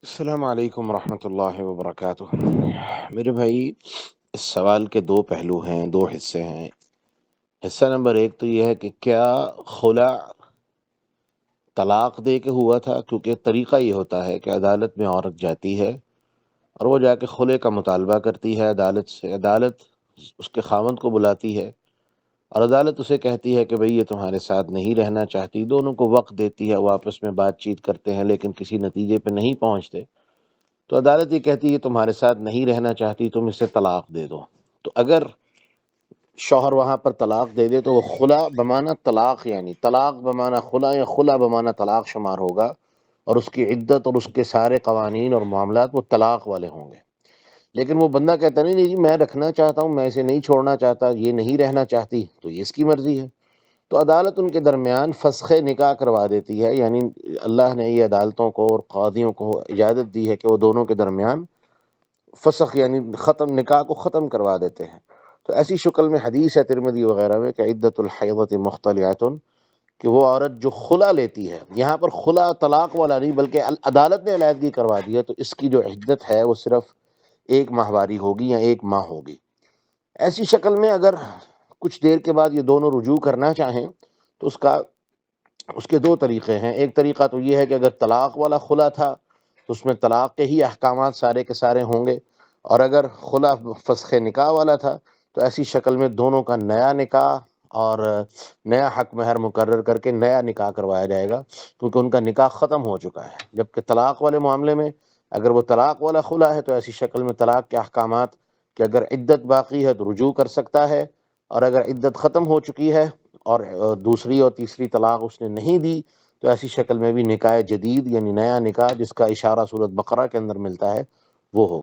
السلام علیکم ورحمۃ اللہ وبرکاتہ۔ میرے بھائی، اس سوال کے دو پہلو ہیں، دو حصے ہیں۔ حصہ نمبر ایک تو یہ ہے کہ کیا خلع طلاق دے کے ہوا تھا؟ کیونکہ طریقہ یہ ہوتا ہے کہ عدالت میں عورت جاتی ہے اور وہ جا کے خلع کا مطالبہ کرتی ہے عدالت سے۔ عدالت اس کے خاوند کو بلاتی ہے اور عدالت اسے کہتی ہے کہ بھئی یہ تمہارے ساتھ نہیں رہنا چاہتی۔ دونوں کو وقت دیتی ہے، وہ آپس میں بات چیت کرتے ہیں لیکن کسی نتیجے پہ نہیں پہنچتے، تو عدالت یہ کہتی ہے کہ تمہارے ساتھ نہیں رہنا چاہتی، تم اسے طلاق دے دو۔ تو اگر شوہر وہاں پر طلاق دے دے تو وہ خلع بمعنی طلاق، یعنی طلاق بمعنی خلع یا خلع بمعنی طلاق شمار ہوگا، اور اس کی عدت اور اس کے سارے قوانین اور معاملات وہ طلاق والے ہوں گے۔ لیکن وہ بندہ کہتا نہیں جی میں رکھنا چاہتا ہوں، میں اسے نہیں چھوڑنا چاہتا، یہ نہیں رہنا چاہتی، تو یہ اس کی مرضی ہے۔ تو عدالت ان کے درمیان فسخ نکاح کروا دیتی ہے، یعنی اللہ نے یہ عدالتوں کو اور قاضیوں کو اجازت دی ہے کہ وہ دونوں کے درمیان فسخ یعنی ختم، نکاح کو ختم کروا دیتے ہیں۔ تو ایسی شکل میں حدیث ہے ترمذی وغیرہ میں کہ عدت الحیضۃ مختلعۃ، کہ وہ عورت جو خلع لیتی ہے، یہاں پر خلع طلاق والا نہیں بلکہ عدالت نے علیحدگی کروا دی ہے، تو اس کی جو عدت ہے وہ صرف ایک ماہواری ہوگی یا ایک ماہ ہوگی۔ ایسی شکل میں اگر کچھ دیر کے بعد یہ دونوں رجوع کرنا چاہیں تو اس کے دو طریقے ہیں۔ ایک طریقہ تو یہ ہے کہ اگر طلاق والا خلع تھا تو اس میں طلاق کے ہی احکامات سارے کے سارے ہوں گے، اور اگر خلع فسخ نکاح والا تھا تو ایسی شکل میں دونوں کا نیا نکاح اور نیا حق مہر مقرر کر کے نیا نکاح کروایا جائے گا، کیونکہ ان کا نکاح ختم ہو چکا ہے۔ جبکہ طلاق والے معاملے میں اگر وہ طلاق والا خلع ہے تو ایسی شکل میں طلاق کے احکامات کہ اگر عدت باقی ہے تو رجوع کر سکتا ہے، اور اگر عدت ختم ہو چکی ہے اور دوسری اور تیسری طلاق اس نے نہیں دی تو ایسی شکل میں بھی نکاح جدید یعنی نیا نکاح، جس کا اشارہ سورۃ بقرہ کے اندر ملتا ہے، وہ ہو